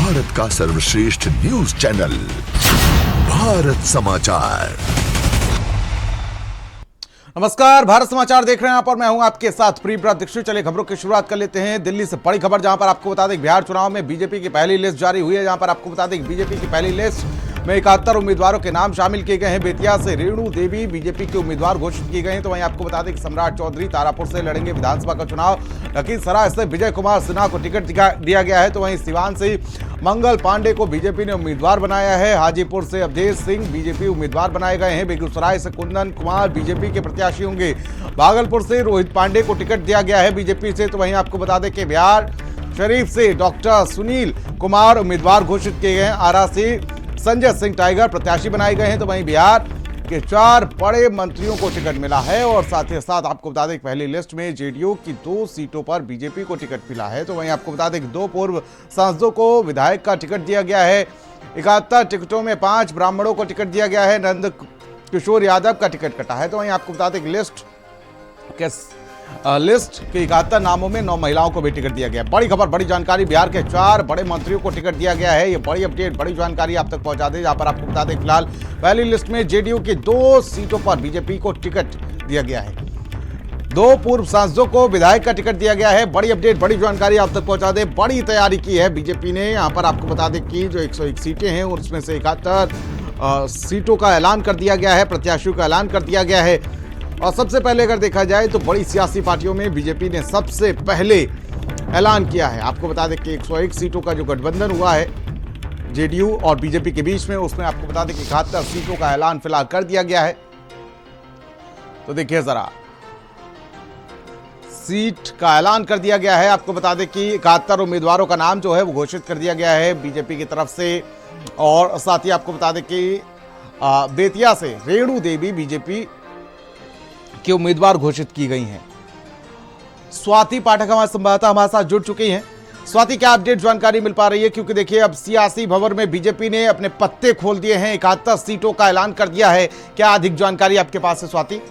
भारत का सर्वश्रेष्ठ news channel Bharat समाचार। नमस्कार, भारत समाचार देख रहे हैं आप और मैं हूं आपके साथ प्रियव्रत दीक्षित। चलिए खबरों की शुरुआत कर लेते हैं दिल्ली से बड़ी खबर, जहां पर आपको बता दें बिहार चुनाव में बीजेपी की पहली लिस्ट जारी हुई है। जहां पर आपको बता दें बीजेपी की पहली लिस्ट में 71 उम्मीदवारों के नाम शामिल किए गए हैं। बेतिया से रेणु देवी बीजेपी के उम्मीदवार घोषित किए गए हैं। तो वहीं आपको बता दें कि सम्राट चौधरी तारापुर से लड़ेंगे विधानसभा का चुनाव। लखीसराय से विजय कुमार सिन्हा को टिकट दिया गया है। तो वहीं सिवान से मंगल पांडे को बीजेपी ने उम्मीदवार बनाया है। हाजीपुर से अवधेश सिंह बीजेपी उम्मीदवार बनाए गए हैं। बेगूसराय से कुंदन कुमार बीजेपी के प्रत्याशी होंगे। भागलपुर से रोहित पांडे को टिकट दिया गया है बीजेपी से। तो वहीं आपको बता दें कि बिहार शरीफ से डॉक्टर सुनील कुमार उम्मीदवार घोषित किए गए हैं। आरा से संजय सिंह टाइगर प्रत्याशी बनाए गए हैं। तो वहीं बिहार के 4 बड़े मंत्रियों को टिकट मिला है। और साथ ही साथ आपको बता दें कि पहली लिस्ट में जेडीयू की 2 सीटों पर बीजेपी को टिकट मिला है। तो वहीं आपको बता दें कि 2 पूर्व सांसदों को विधायक का टिकट दिया गया है। 71 टिकटों में 5 ब्राह्मणों को टिकट दिया गया है। नंद किशोर यादव का टिकट कटा है। तो वहीं आपको बता दें कि लिस्ट के 71 नामों में 9 महिलाओं को भी टिकट दिया गया है। बड़ी खबर, बड़ी जानकारी, बिहार के 4 बड़े मंत्रियों को टिकट दिया गया है। ये बड़ी अपडेट, बड़ी जानकारी आप तक पहुंचा दें। जहां पर आपको बता दें फिलहाल पहली लिस्ट में जेडीयू की 2 सीटों पर बीजेपी को टिकट दिया गया है। 2 पूर्व सांसदों को विधायक का टिकट दिया गया है। बड़ी अपडेट, बड़ी जानकारी आप तक पहुंचा दें। बड़ी तैयारी की है बीजेपी ने। यहां पर आपको बता दें कि जो 101 सीटें हैं उसमें से 71 सीटों का ऐलान कर दिया गया है, प्रत्याशियों का ऐलान कर दिया गया है। और सबसे पहले अगर देखा जाए तो बड़ी सियासी पार्टियों में बीजेपी ने सबसे पहले ऐलान किया है। आपको बता दें कि 101 सीटों का जो गठबंधन हुआ है जेडीयू और बीजेपी के बीच में, उसमें आपको बता दें कि 71 सीटों का ऐलान फिलहाल कर दिया गया है। तो देखिए जरा, सीट का ऐलान कर दिया गया है। आपको बता दें कि 71 उम्मीदवारों का नाम जो है वो घोषित कर दिया गया है बीजेपी की तरफ से। और साथ ही आपको बता दें कि बेतिया से रेणु देवी बीजेपी के उम्मीदवार घोषित की गई हैं। स्वाति पाठक हमारे संवाददाता हमारे साथ जुड़ चुकी हैं। स्वाति, क्या अपडेट जानकारी मिल पा रही है? क्योंकि देखिए अब सियासी भंवर में बीजेपी ने अपने पत्ते खोल दिए हैं, 71 सीटों का ऐलान कर दिया है। क्या अधिक जानकारी आपके पास है स्वाति?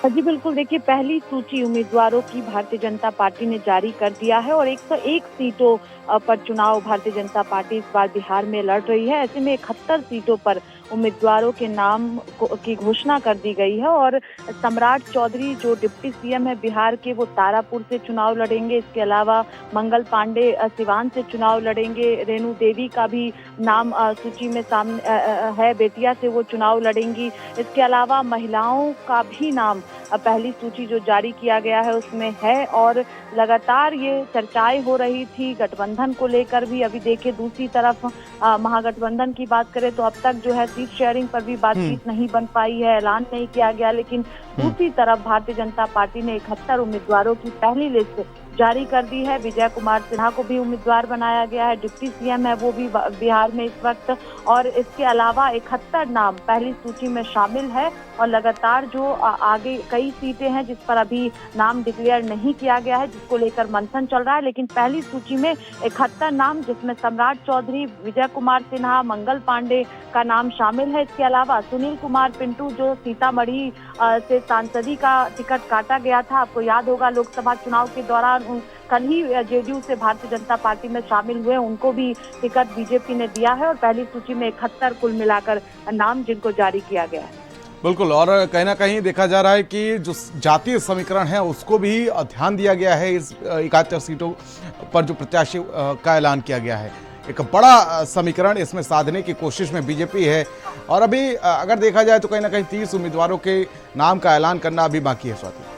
जी बिल्कुल, देखिए पहली सूची उम्मीदवारों की भारतीय जनता पार्टी ने जारी कर दिया है और 101 सीटों पर चुनाव भारतीय जनता पार्टी इस बार बिहार में लड़ रही है। ऐसे में 71 सीटों पर उम्मीदवारों के नाम की घोषणा कर दी गई है। और सम्राट चौधरी जो डिप्टी सीएम है बिहार के, वो तारापुर से चुनाव लड़ेंगे। इसके अलावा मंगल पांडे सिवान से चुनाव लड़ेंगे। रेणु देवी का भी नाम सूची में सामने है, बेतिया से वो चुनाव लड़ेंगी। इसके अलावा महिलाओं का भी नाम पहली सूची जो जारी किया गया है उसमें है। और लगातार ये चर्चाएं हो रही थी गठबंधन को लेकर भी। अभी देखिए दूसरी तरफ महागठबंधन की बात करें तो अब तक जो है सीट शेयरिंग पर भी बातचीत नहीं बन पाई है, ऐलान नहीं किया गया। लेकिन दूसरी तरफ भारतीय जनता पार्टी ने 71 उम्मीदवारों की पहली लिस्ट जारी कर दी है। विजय कुमार सिन्हा को भी उम्मीदवार बनाया गया है, डिप्टी सीएम है वो भी बिहार में इस वक्त। और इसके अलावा 71 नाम पहली सूची में शामिल है। और लगातार जो आगे कई सीटें हैं जिस पर अभी नाम डिक्लेयर नहीं किया गया है, जिसको लेकर मंथन चल रहा है। लेकिन पहली सूची में 71 नाम, जिसमें सम्राट चौधरी, विजय कुमार सिन्हा, मंगल पांडे का नाम शामिल है। इसके अलावा सुनील कुमार पिंटू जो सीतामढ़ी से सांसदी का टिकट काटा गया था, आपको याद होगा लोकसभा चुनाव के दौरान कल ही जेडीयू से भारतीय जनता पार्टी में शामिल हुए, उनको भी टिकट बीजेपी ने दिया है। और पहली सूची में 71 कुल मिलाकर नाम जिनको जारी किया गया है। बिल्कुल, और कहीं ना कहीं देखा जा रहा है कि जो जातीय समीकरण है उसको भी ध्यान दिया गया है। इस 71 सीटों पर जो प्रत्याशी का ऐलान किया गया है, एक बड़ा समीकरण इसमें साधने की कोशिश में बीजेपी है। और अभी अगर देखा जाए तो कहीं ना कहीं 30 उम्मीदवारों के नाम का ऐलान करना अभी बाकी है स्वाति।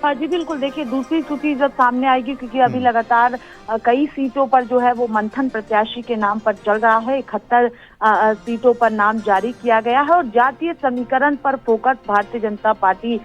जी बिल्कुल, देखिए दूसरी सूची जब सामने आएगी, क्योंकि अभी लगातार कई सीटों पर जो है वो मंथन प्रत्याशी के नाम पर चल रहा है। 71 सीटों पर नाम जारी किया गया है। और जातीय समीकरण पर फोकस भारतीय जनता पार्टी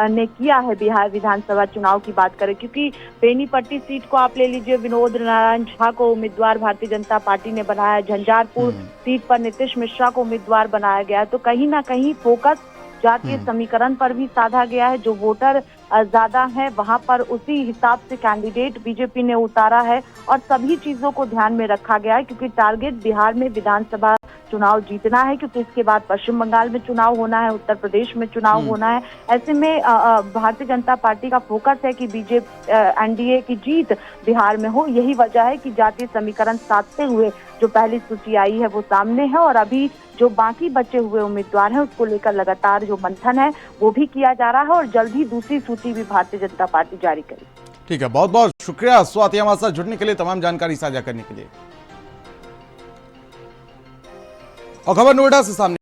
ने किया है बिहार विधानसभा चुनाव की बात करें, क्योंकि बेनीपट्टी सीट को आप ले लीजिए, विनोद नारायण झा को उम्मीदवार भारतीय जनता पार्टी ने बनाया। झंझारपुर सीट पर नीतीश मिश्रा को उम्मीदवार बनाया गया। तो कहीं ना कहीं फोकस जातीय समीकरण पर भी साधा गया है। जो वोटर ज्यादा है, वहां पर उसी हिसाब से कैंडिडेट बीजेपी ने उतारा है और सभी चीजों को ध्यान में रखा गया है, क्योंकि टारगेट बिहार में विधानसभा चुनाव जीतना है, क्योंकि इसके बाद पश्चिम बंगाल में चुनाव होना है, उत्तर प्रदेश में चुनाव होना है। ऐसे में भारतीय जनता पार्टी का फोकस है कि बीजेपी एनडीए की जीत बिहार में हो। यही वजह है कि जातीय समीकरण साधते हुए जो पहली सूची आई है वो सामने है और अभी जो बाकी बचे हुए उम्मीदवार हैं उसको लेकर लगातार जो मंथन है वो भी किया जा रहा है और जल्द ही दूसरी सूची भी भारतीय जनता पार्टी जारी करेगी। ठीक है, बहुत बहुत शुक्रिया स्वाति हमारे साथ जुड़ने के लिए, तमाम जानकारी साझा करने के लिए। और खबर नोएडा से सामने